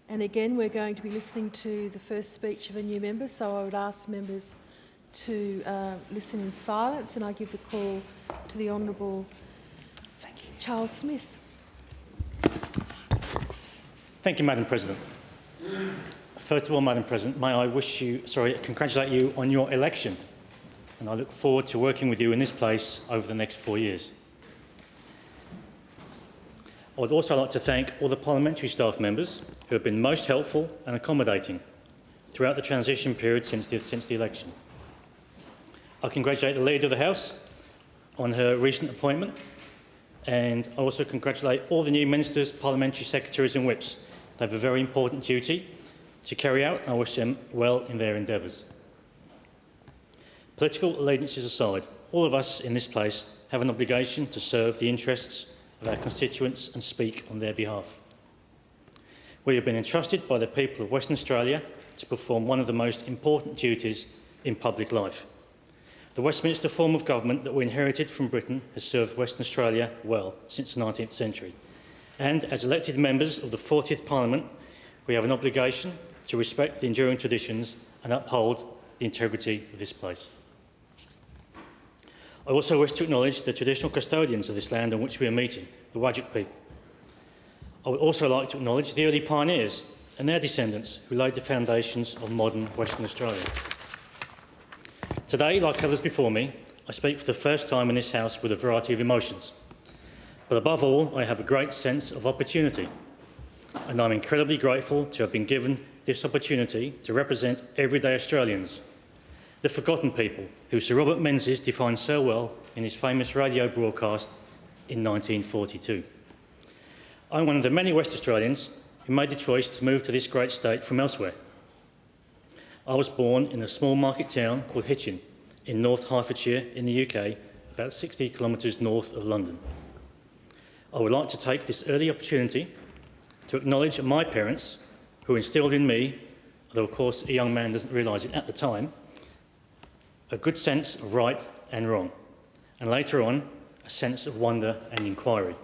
And again, we're going to be listening to the first speech of a new member, so I would ask members to listen in silence, and I give the call to the Honourable Charles Smith. Thank you, Madam President. First of all, Madam President, may I congratulate you on your election, and I look forward to working with you in this place over the next 4 years. I would also like to thank all the parliamentary staff members who have been most helpful and accommodating throughout the transition period since the election. I congratulate the Leader of the House on her recent appointment, and I also congratulate all the new ministers, parliamentary secretaries and whips. They have a very important duty to carry out, and I wish them well in their endeavours. Political allegiances aside, all of us in this place have an obligation to serve the interests of our constituents and speak on their behalf. We have been entrusted by the people of Western Australia to perform one of the most important duties in public life. The Westminster form of government that we inherited from Britain has served Western Australia well since the 19th century. And as elected members of the 40th Parliament, we have an obligation to respect the enduring traditions and uphold the integrity of this place. I also wish to acknowledge the traditional custodians of this land on which we are meeting, the Whadjuk people. I would also like to acknowledge the early pioneers and their descendants who laid the foundations of modern Western Australia. Today, like others before me, I speak for the first time in this House with a variety of emotions. But above all, I have a great sense of opportunity, and I'm incredibly grateful to have been given this opportunity to represent everyday Australians, the forgotten people who Sir Robert Menzies defined so well in his famous radio broadcast in 1942. I'm one of the many West Australians who made the choice to move to this great state from elsewhere. I was born in a small market town called Hitchin in North Hertfordshire in the UK, about 60 kilometres north of London. I would like to take this early opportunity to acknowledge my parents who instilled in me, although of course a young man doesn't realise it at the time, a good sense of right and wrong, and later on a sense of wonder and inquiry.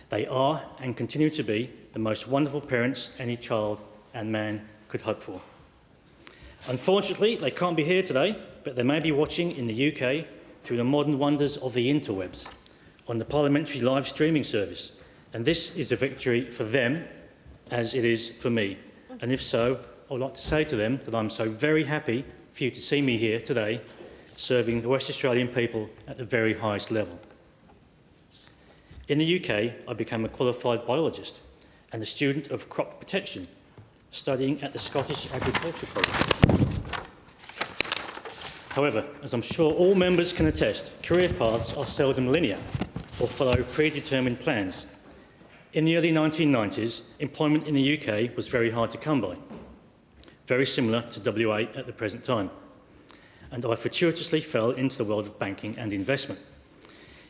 They are and continue to be the most wonderful parents any child and man could hope for. Unfortunately, they can't be here today, but they may be watching in the UK through the modern wonders of the interwebs on the parliamentary live streaming service, and this is a victory for them as it is for me. And if so, I would like to say to them that I'm so very happy for you to see me here today serving the West Australian people at the very highest level. In the UK, I became a qualified biologist and a student of crop protection, studying at the Scottish Agriculture College. However, as I'm sure all members can attest, career paths are seldom linear or follow predetermined plans. In the early 1990s, employment in the UK was very hard to come by, very similar to WA at the present time, and I fortuitously fell into the world of banking and investment.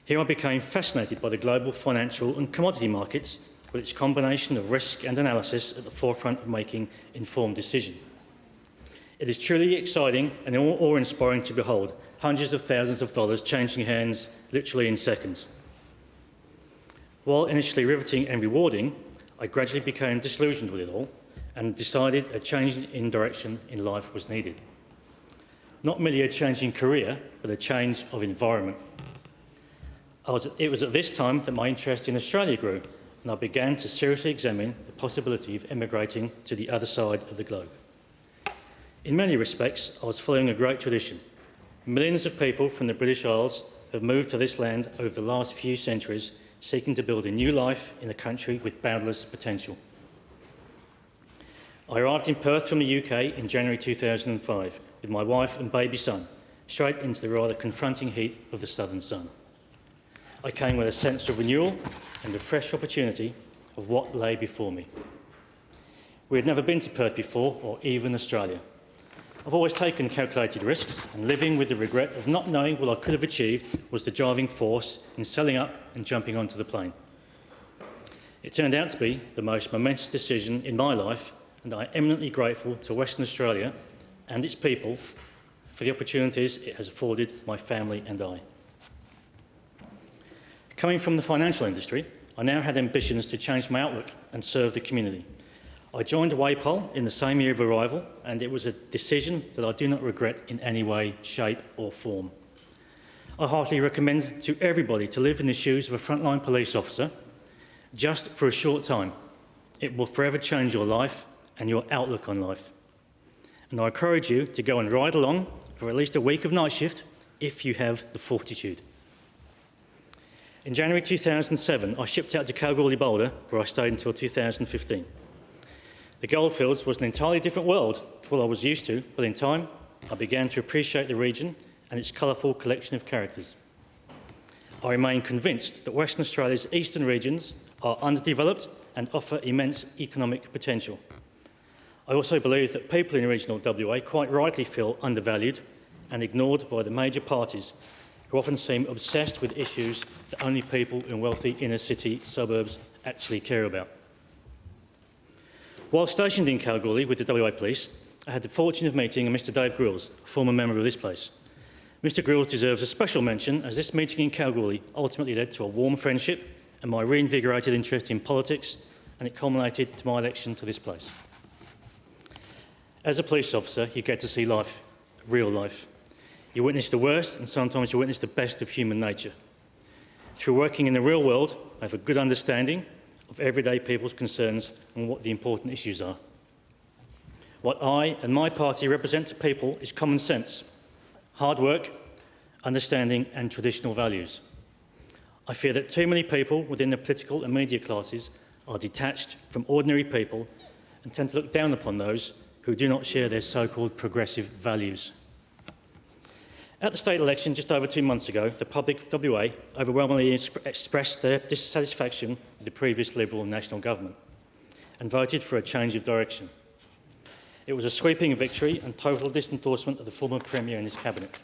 Here I became fascinated by the global financial and commodity markets with its combination of risk and analysis at the forefront of making informed decisions. It is truly exciting and awe-inspiring to behold hundreds of thousands of dollars changing hands literally in seconds. While initially riveting and rewarding, I gradually became disillusioned with it all and decided a change in direction in life was needed. Not merely a change in career, but a change of environment. It was at this time that my interest in Australia grew, and I began to seriously examine the possibility of emigrating to the other side of the globe. In many respects, I was following a great tradition. Millions of people from the British Isles have moved to this land over the last few centuries, seeking to build a new life in a country with boundless potential. I arrived in Perth from the UK in January 2005 with my wife and baby son, straight into the rather confronting heat of the southern sun. I came with a sense of renewal and a fresh opportunity of what lay before me. We had never been to Perth before, or even Australia. I've always taken calculated risks, and living with the regret of not knowing what I could have achieved was the driving force in selling up and jumping onto the plane. It turned out to be the most momentous decision in my life, and I am eminently grateful to Western Australia and its people for the opportunities it has afforded my family and I. Coming from the financial industry, I now had ambitions to change my outlook and serve the community. I joined WAPOL in the same year of arrival, and it was a decision that I do not regret in any way, shape or form. I heartily recommend to everybody to live in the shoes of a frontline police officer just for a short time. It will forever change your life and your outlook on life. And I encourage you to go and ride along for at least a week of night shift if you have the fortitude. In January 2007, I shipped out to Kalgoorlie Boulder, where I stayed until 2015. The goldfields was an entirely different world to what I was used to, but in time, I began to appreciate the region and its colourful collection of characters. I remain convinced that Western Australia's eastern regions are underdeveloped and offer immense economic potential. I also believe that people in regional WA quite rightly feel undervalued and ignored by the major parties, who often seem obsessed with issues that only people in wealthy inner city suburbs actually care about. While stationed in Kalgoorlie with the WA Police, I had the fortune of meeting Mr Dave Grills, a former member of this place. Mr Grills deserves a special mention, as this meeting in Kalgoorlie ultimately led to a warm friendship and my reinvigorated interest in politics, and it culminated to my election to this place. As a police officer, you get to see life, real life. You witness the worst, and sometimes you witness the best of human nature. Through working in the real world, I have a good understanding of everyday people's concerns and what the important issues are. What I and my party represent to people is common sense, hard work, understanding and traditional values. I fear that too many people within the political and media classes are detached from ordinary people and tend to look down upon those who do not share their so-called progressive values. At the state election just over 2 months ago, the public of WA overwhelmingly expressed their dissatisfaction with the previous Liberal National Government and voted for a change of direction. It was a sweeping victory and total disendorsement of the former Premier and his cabinet.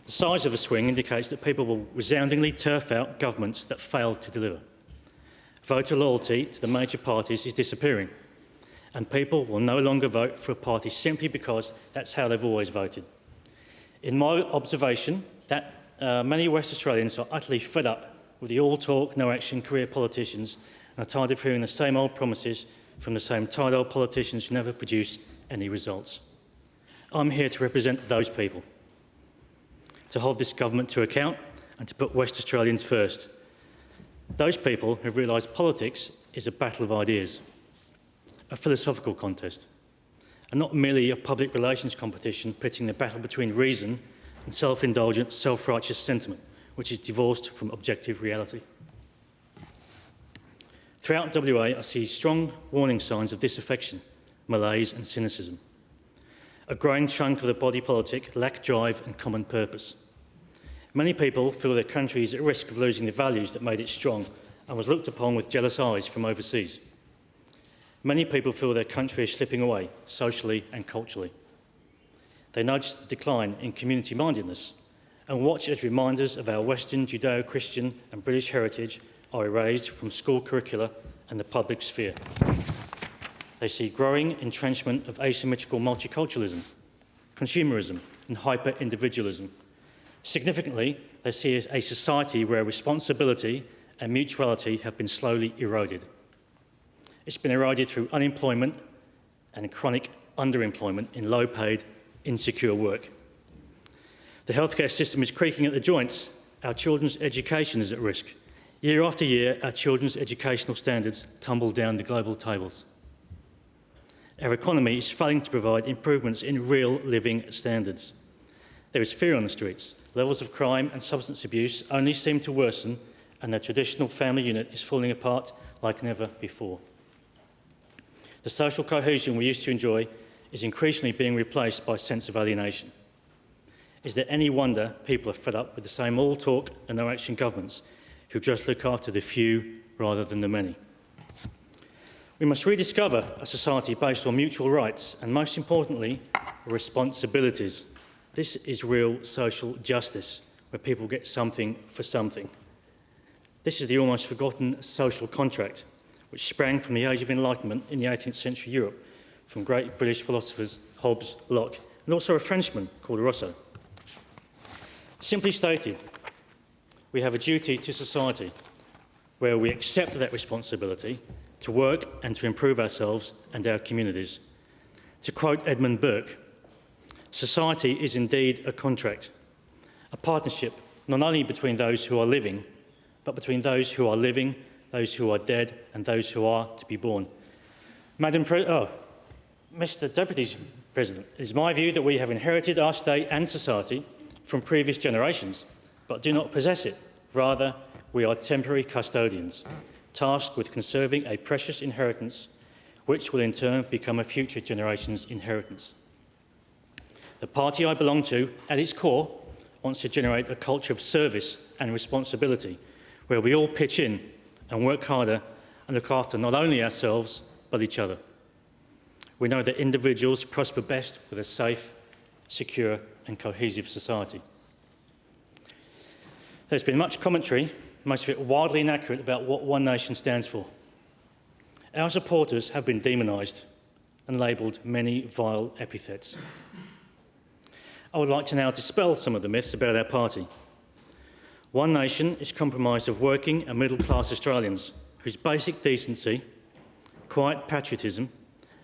The size of the swing indicates that people will resoundingly turf out governments that failed to deliver. Voter loyalty to the major parties is disappearing, and people will no longer vote for a party simply because that's how they've always voted. In my observation, that many West Australians are utterly fed up with the all-talk, no-action career politicians and are tired of hearing the same old promises from the same tired old politicians who never produce any results. I'm here to represent those people, to hold this government to account and to put West Australians first. Those people who realise politics is a battle of ideas, a philosophical contest, and not merely a public relations competition pitting the battle between reason and self-indulgent, self-righteous sentiment, which is divorced from objective reality. Throughout WA, I see strong warning signs of disaffection, malaise and cynicism. A growing chunk of the body politic lack drive and common purpose. Many people feel their country is at risk of losing the values that made it strong and was looked upon with jealous eyes from overseas. Many people feel their country is slipping away, socially and culturally. They notice the decline in community-mindedness and watch as reminders of our Western, Judeo-Christian and British heritage are erased from school curricula and the public sphere. They see growing entrenchment of asymmetrical multiculturalism, consumerism and hyper-individualism. Significantly, they see a society where responsibility and mutuality have been slowly eroded. It's been eroded through unemployment and chronic underemployment in low-paid, insecure work. The healthcare system is creaking at the joints. Our children's education is at risk. Year after year, our children's educational standards tumble down the global tables. Our economy is failing to provide improvements in real living standards. There is fear on the streets. Levels of crime and substance abuse only seem to worsen, and the traditional family unit is falling apart like never before. The social cohesion we used to enjoy is increasingly being replaced by a sense of alienation. Is there any wonder people are fed up with the same all-talk and no-action governments who just look after the few rather than the many? We must rediscover a society based on mutual rights and, most importantly, responsibilities. This is real social justice, where people get something for something. This is the almost forgotten social contract, which sprang from the Age of Enlightenment in the 18th century Europe, from great British philosophers Hobbes, Locke, and also a Frenchman called Rousseau. Simply stated, we have a duty to society where we accept that responsibility to work and to improve ourselves and our communities. To quote Edmund Burke, society is indeed a contract, a partnership not only between those who are living, but between those who are living, those who are dead, and those who are to be born. Mr. Deputy President, it is my view that we have inherited our state and society from previous generations, but do not possess it. Rather, we are temporary custodians, tasked with conserving a precious inheritance, which will in turn become a future generation's inheritance. The party I belong to, at its core, wants to generate a culture of service and responsibility, where we all pitch in and work harder and look after not only ourselves, but each other. We know that individuals prosper best with a safe, secure and cohesive society. There's been much commentary, most of it wildly inaccurate, about what One Nation stands for. Our supporters have been demonised and labelled many vile epithets. I would like to now dispel some of the myths about our party. One Nation is comprised of working and middle-class Australians whose basic decency, quiet patriotism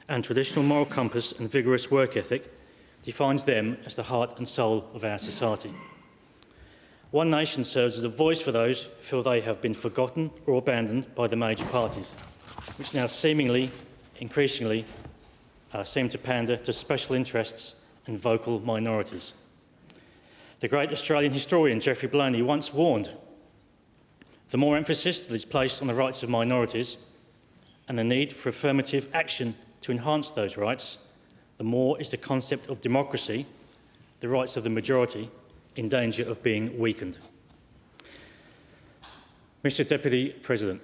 and traditional moral compass and vigorous work ethic defines them as the heart and soul of our society. One Nation serves as a voice for those who feel they have been forgotten or abandoned by the major parties, which now seemingly, increasingly, seem to pander to special interests and vocal minorities. The great Australian historian Geoffrey Blaney once warned, the more emphasis that is placed on the rights of minorities and the need for affirmative action to enhance those rights, the more is the concept of democracy, the rights of the majority, in danger of being weakened. Mr. Deputy President,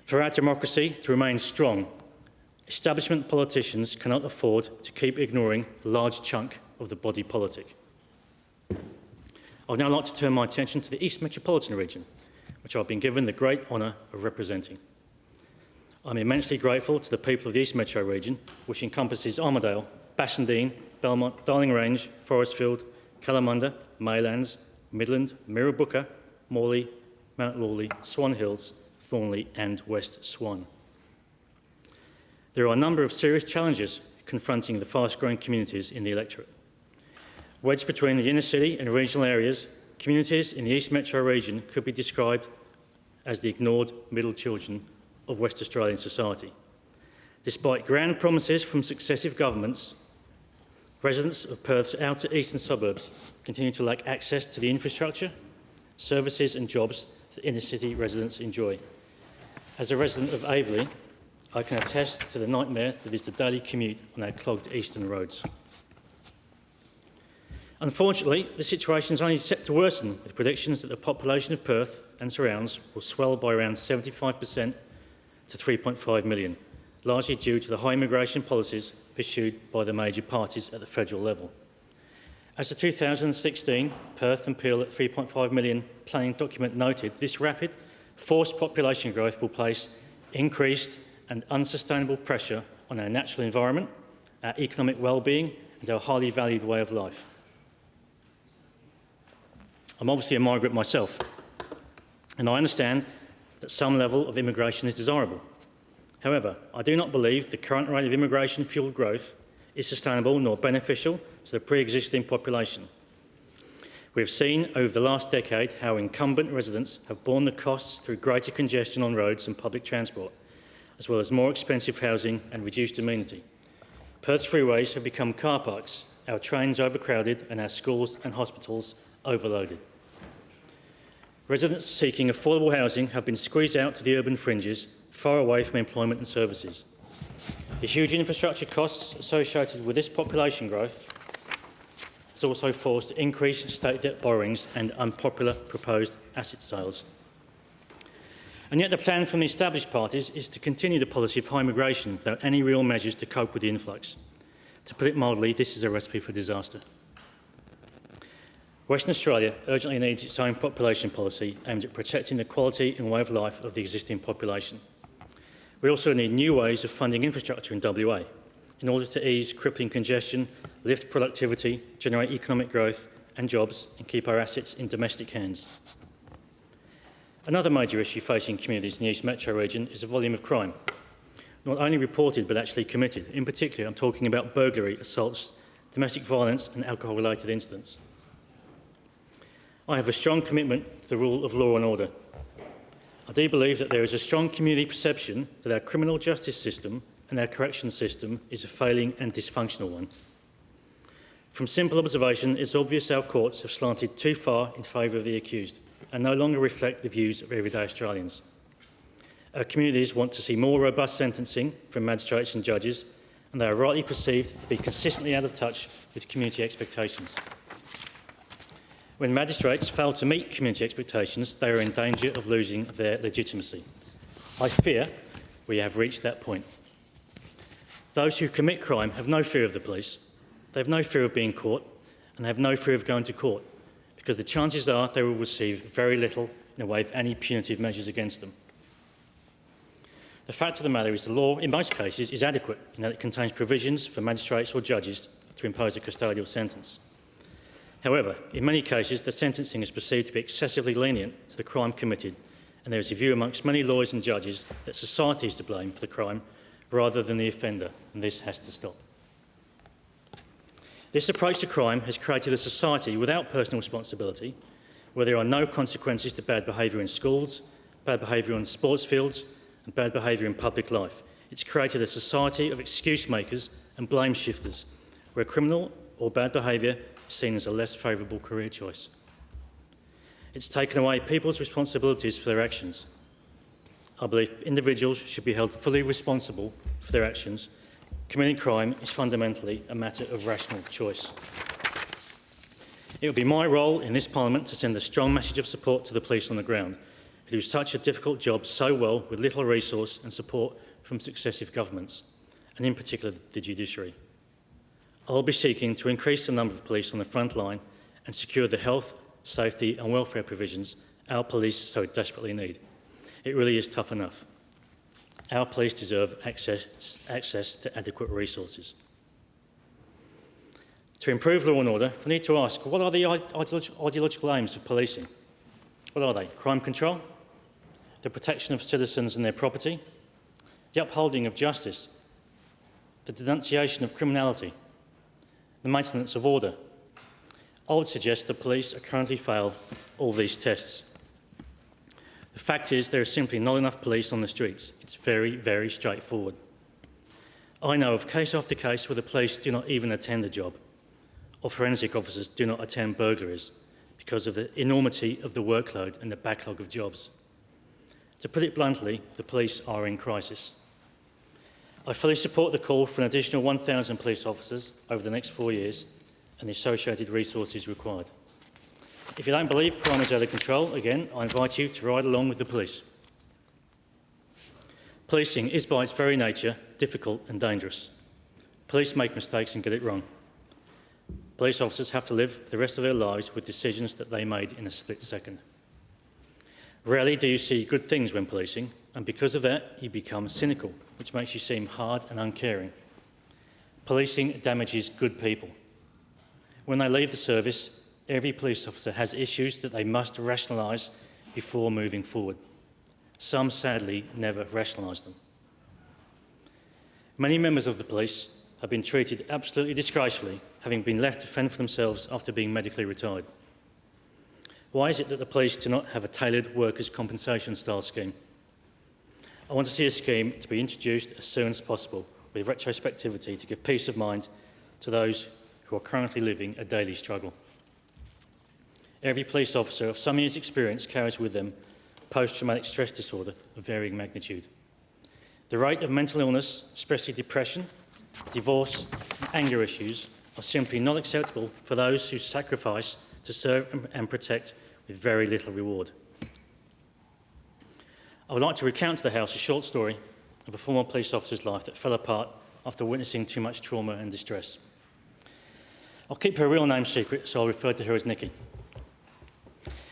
for our democracy to remain strong, establishment politicians cannot afford to keep ignoring a large chunk of the body politic. I would now like to turn my attention to the East Metropolitan region, which I've been given the great honour of representing. I'm immensely grateful to the people of the East Metro region, which encompasses Armidale, Bassendean, Belmont, Darling Range, Forestfield, Kalamunda, Maylands, Midland, Mirrabooka, Morley, Mount Lawley, Swan Hills, Thornley and West Swan. There are a number of serious challenges confronting the fast-growing communities in the electorate. Wedged between the inner city and regional areas, communities in the East Metro region could be described as the ignored middle children of West Australian society. Despite grand promises from successive governments, residents of Perth's outer eastern suburbs continue to lack access to the infrastructure, services and jobs that inner city residents enjoy. As a resident of Aveley, I can attest to the nightmare that is the daily commute on our clogged eastern roads. Unfortunately, the situation is only set to worsen, with predictions that the population of Perth and surrounds will swell by around 75% to 3.5 million, largely due to the high immigration policies pursued by the major parties at the federal level. As the 2016 Perth and Peel at 3.5 million planning document noted, this rapid, forced population growth will place increased and unsustainable pressure on our natural environment, our economic well-being and our highly valued way of life. I'm obviously a migrant myself, and I understand that some level of immigration is desirable. However, I do not believe the current rate of immigration-fuelled growth is sustainable nor beneficial to the pre-existing population. We have seen over the last decade how incumbent residents have borne the costs through greater congestion on roads and public transport, as well as more expensive housing and reduced amenity. Perth's freeways have become car parks, our trains overcrowded and our schools and hospitals overloaded. Residents seeking affordable housing have been squeezed out to the urban fringes, far away from employment and services. The huge infrastructure costs associated with this population growth has also forced increased state debt borrowings and unpopular proposed asset sales. And yet the plan from the established parties is to continue the policy of high migration without any real measures to cope with the influx. To put it mildly, this is a recipe for disaster. Western Australia urgently needs its own population policy aimed at protecting the quality and way of life of the existing population. We also need new ways of funding infrastructure in WA in order to ease crippling congestion, lift productivity, generate economic growth and jobs and keep our assets in domestic hands. Another major issue facing communities in the East Metro region is the volume of crime, not only reported but actually committed. In particular, I'm talking about burglary, assaults, domestic violence and alcohol-related incidents. I have a strong commitment to the rule of law and order. I do believe that there is a strong community perception that our criminal justice system and our corrections system is a failing and dysfunctional one. From simple observation, it's obvious our courts have slanted too far in favour of the accused and no longer reflect the views of everyday Australians. Our communities want to see more robust sentencing from magistrates and judges, and they are rightly perceived to be consistently out of touch with community expectations. When magistrates fail to meet community expectations, they are in danger of losing their legitimacy. I fear we have reached that point. Those who commit crime have no fear of the police, they have no fear of being caught, and they have no fear of going to court, because the chances are they will receive very little in the way of any punitive measures against them. The fact of the matter is the law, in most cases, is adequate in that it contains provisions for magistrates or judges to impose a custodial sentence. However, in many cases, the sentencing is perceived to be excessively lenient to the crime committed, and there is a view amongst many lawyers and judges that society is to blame for the crime rather than the offender, and this has to stop. This approach to crime has created a society without personal responsibility, where there are no consequences to bad behaviour in schools, bad behaviour on sports fields, and bad behaviour in public life. It's created a society of excuse makers and blame shifters, where criminal or bad behaviour is seen as a less favourable career choice. It's taken away people's responsibilities for their actions. I believe individuals should be held fully responsible for their actions. Committing crime is fundamentally a matter of rational choice. It will be my role in this Parliament to send a strong message of support to the police on the ground, who do such a difficult job so well with little resource and support from successive governments, and in particular the judiciary. I will be seeking to increase the number of police on the front line and secure the health, safety and welfare provisions our police so desperately need. It really is tough enough. Our police deserve access to adequate resources. To improve law and order, we need to ask, what are the ideological aims of policing? What are they? Crime control? The protection of citizens and their property? The upholding of justice? The denunciation of criminality? The maintenance of order? I would suggest the police are currently fail all these tests. The fact is there is simply not enough police on the streets. It's very, very straightforward. I know of case after case where the police do not even attend the job, or forensic officers do not attend burglaries because of the enormity of the workload and the backlog of jobs. To put it bluntly, the police are in crisis. I fully support the call for an additional 1,000 police officers over the next 4 years and the associated resources required. If you don't believe crime is out of control, again, I invite you to ride along with the police. Policing is by its very nature difficult and dangerous. Police make mistakes and get it wrong. Police officers have to live the rest of their lives with decisions that they made in a split second. Rarely do you see good things when policing, and because of that, you become cynical, which makes you seem hard and uncaring. Policing damages good people. When they leave the service, every police officer has issues that they must rationalise before moving forward. Some, sadly, never rationalise them. Many members of the police have been treated absolutely disgracefully, having been left to fend for themselves after being medically retired. Why is it that the police do not have a tailored workers' compensation style scheme? I want to see a scheme to be introduced as soon as possible, with retrospectivity to give peace of mind to those who are currently living a daily struggle. Every police officer of some years' experience carries with them post-traumatic stress disorder of varying magnitude. The rate of mental illness, especially depression, divorce and anger issues are simply not acceptable for those who sacrifice to serve and protect with very little reward. I would like to recount to the House a short story of a former police officer's life that fell apart after witnessing too much trauma and distress. I'll keep her real name secret, so I'll refer to her as Nikki.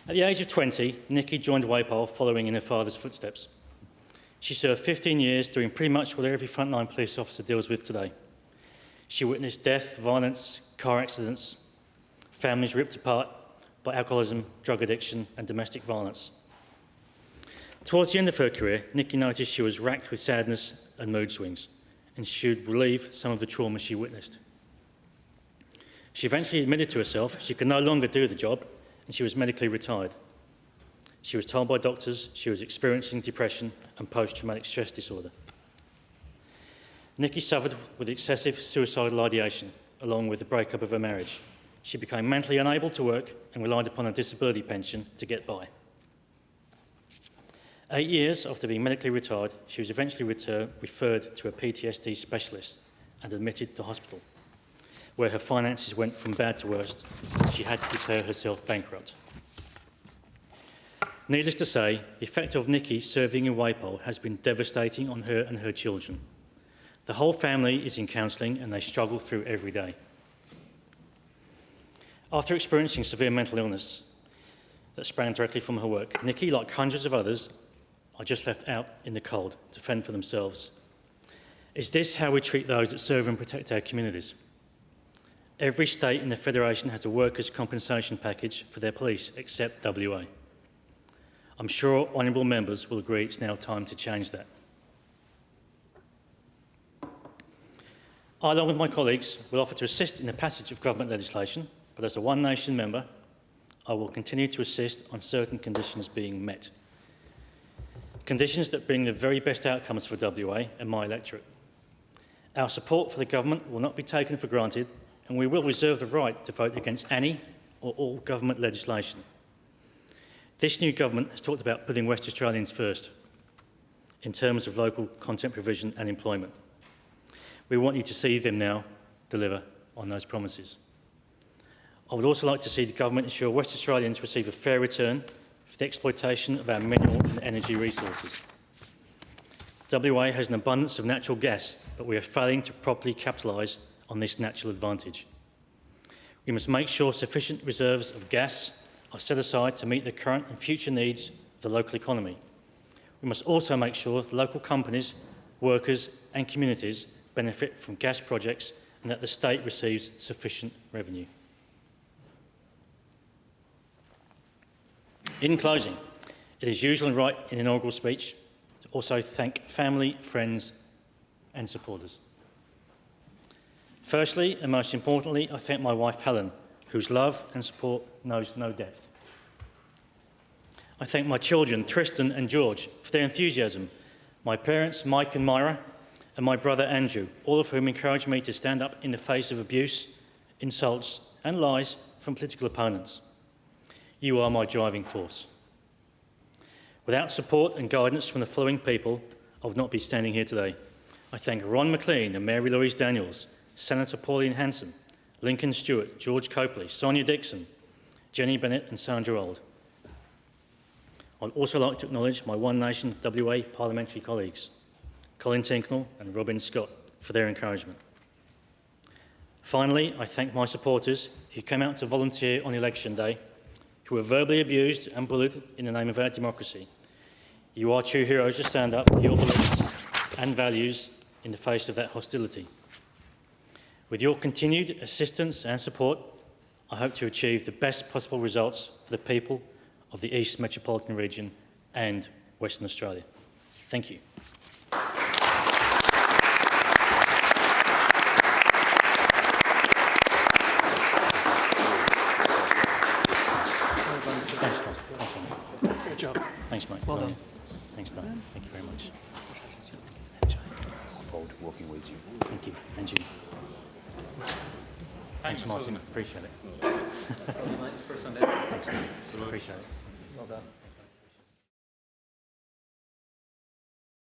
At the age of 20, Nikki joined WAPOL following in her father's footsteps. She served 15 years doing pretty much what every frontline police officer deals with today. She witnessed death, violence, car accidents, families ripped apart by alcoholism, drug addiction and domestic violence. Towards the end of her career, Nikki noticed she was racked with sadness and mood swings, and she should relieve some of the trauma she witnessed. She eventually admitted to herself she could no longer do the job, and she was medically retired. She was told by doctors she was experiencing depression and post-traumatic stress disorder. Nikki suffered with excessive suicidal ideation, along with the breakup of her marriage. She became mentally unable to work and relied upon a disability pension to get by. 8 years after being medically retired, she was eventually referred to a PTSD specialist and admitted to hospital, where her finances went from bad to worst. She had to declare herself bankrupt. Needless to say, the effect of Nikki serving in Wapol has been devastating on her and her children. The whole family is in counselling and they struggle through every day. After experiencing severe mental illness that sprang directly from her work, Nikki, like hundreds of others, are just left out in the cold to fend for themselves. Is this how we treat those that serve and protect our communities? Every state in the Federation has a workers' compensation package for their police, except WA. I'm sure honourable members will agree it's now time to change that. I, along with my colleagues, will offer to assist in the passage of government legislation, but as a One Nation member, I will continue to assist on certain conditions being met. Conditions that bring the very best outcomes for WA and my electorate. Our support for the government will not be taken for granted, and we will reserve the right to vote against any or all government legislation. This new government has talked about putting West Australians first in terms of local content provision and employment. We want you to see them now deliver on those promises. I would also like to see the government ensure West Australians receive a fair return for the exploitation of our mineral and energy resources. WA has an abundance of natural gas, but we are failing to properly capitalise on this natural advantage. We must make sure sufficient reserves of gas are set aside to meet the current and future needs of the local economy. We must also make sure that local companies, workers and communities benefit from gas projects and that the state receives sufficient revenue. In closing, it is usual and right in an inaugural speech to also thank family, friends and supporters. Firstly, and most importantly, I thank my wife Helen, whose love and support knows no depth. I thank my children, Tristan and George, for their enthusiasm, my parents, Mike and Myra, and my brother Andrew, all of whom encouraged me to stand up in the face of abuse, insults and lies from political opponents. You are my driving force. Without support and guidance from the following people, I would not be standing here today. I thank Ron McLean and Mary Louise Daniels, Senator Pauline Hanson, Lincoln Stewart, George Copley, Sonia Dixon, Jenny Bennett and Sandra Old. I'd also like to acknowledge my One Nation WA parliamentary colleagues, Colin Tinknell and Robin Scott, for their encouragement. Finally, I thank my supporters who came out to volunteer on election day, who were verbally abused and bullied in the name of our democracy. You are true heroes to stand up for your beliefs and values in the face of that hostility. With your continued assistance and support, I hope to achieve the best possible results for the people of the East Metropolitan Region and Western Australia. Thank you. Good job. Thanks, mate. Well done. Thanks, Don. Thank you very much. Look forward to working with you. Thank you. And you. Thanks, Martin. Appreciate it. First one down. Thanks, Don. Appreciate it. Well done.